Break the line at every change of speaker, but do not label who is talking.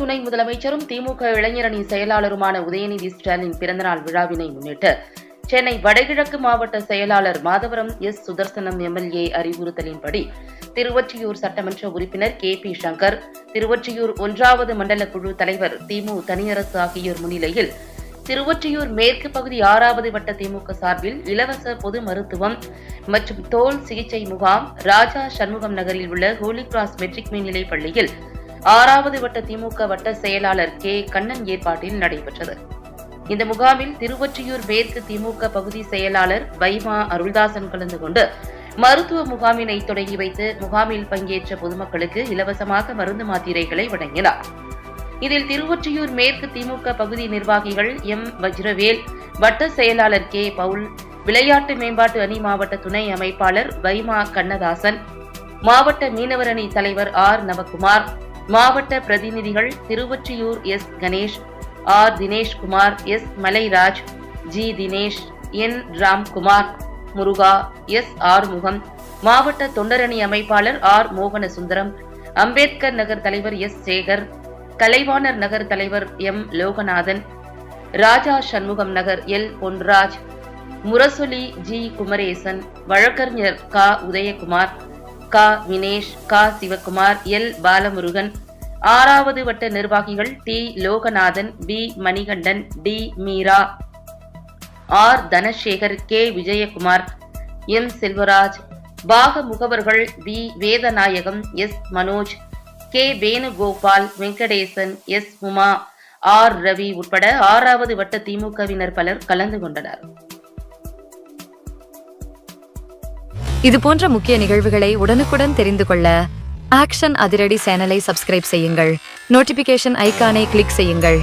துணை முதலமைச்சரும் திமுக இளைஞரணி செயலாளருமான உதயநிதி ஸ்டாலின் பிறந்தநாள் விழாவினை முன்னிட்டு சென்னை வடகிழக்கு மாவட்ட செயலாளர் மாதவரம் எஸ். சுதர்சனம் எம்எல்ஏ அறிவுறுத்தலின்படி திருவொற்றியூர் சட்டமன்ற உறுப்பினர் கே.பி. சங்கர், திருவொற்றியூர் 1வது மண்டல குழு தலைவர் திமு தனியரசு ஆகியோர் முன்னிலையில் திருவொற்றியூர் மேற்கு பகுதி 6வது வட்ட திமுக சார்பில் இலவச பொது மருத்துவம் மற்றும் தோல் சிகிச்சை முகாம் ராஜா சண்முகம் நகரில் உள்ள ஹோலி கிராஸ் மெட்ரிக் மேல்நிலைப் பள்ளியில் 6வது வட்ட திமுக வட்ட செயலாளர் கே. கண்ணன் ஏற்பாட்டில் நடைபெற்றது. இந்த முகாமில் திருவொற்றியூர் மேற்கு திமுக பகுதி செயலாளர் வைமா அருள்தாசன் கலந்து கொண்டு மருத்துவ முகாமினை தொடங்கி வைத்து முகாமில் பங்கேற்ற பொதுமக்களுக்கு இலவசமாக மருந்து மாத்திரைகளை வழங்கினார். இதில் திருவொற்றியூர் மேற்கு திமுக பகுதி நிர்வாகிகள் எம். வஜ்ரவேல், வட்ட செயலாளர் கே. பவுல், விளையாட்டு மேம்பாட்டு அணி மாவட்ட துணை அமைப்பாளர் வைமா கண்ணதாசன், மாவட்ட மீனவர் அணி தலைவர் ஆர். நவகுமார், மாவட்ட பிரதிநிதிகள் Thiruvottiyur S. Ganesh, R. Dineshkumar, S. Malairaj, G. Dinesh, N. Ramkumar, Muruga, S. Arumugam, மாவட்ட தொண்டரணி அமைப்பாளர் ஆர். மோகனசுந்தரம், அம்பேத்கர் நகர் தலைவர் எஸ். சேகர், கலைவாணர் நகர் தலைவர் எம். லோகநாதன், ராஜா சண்முகம் நகர் எல். பொன்ராஜ், முரசொலி ஜி. குமரேசன், வழக்கறிஞர் க. உதயகுமார், க. வினேஷ், க. சிவகுமார், எல். பாலமுருகன், 6வது வட்ட நிர்வாகிகள் T. Loganathan, P. Manikandan, T. Meera, R. Dhanasekar, K. Vijayakumar, M. Selvaraj, பாக முகவர்கள் V. Vedanayagam, S. Manoj, K. Venugopal, Venkatesan, S. Uma, R. Ravi உட்பட 6வது வட்ட திமுகவினர் பலர் கலந்து கொண்டனர்.
இதுபோன்ற முக்கிய நிகழ்வுகளை உடனுக்குடன் தெரிந்து கொள்ள ஆக்ஷன் அதிரடி சேனலை சப்ஸ்கிரைப் செய்யுங்கள். நோட்டிபிகேஷன் ஐகானை கிளிக் செய்யுங்கள்.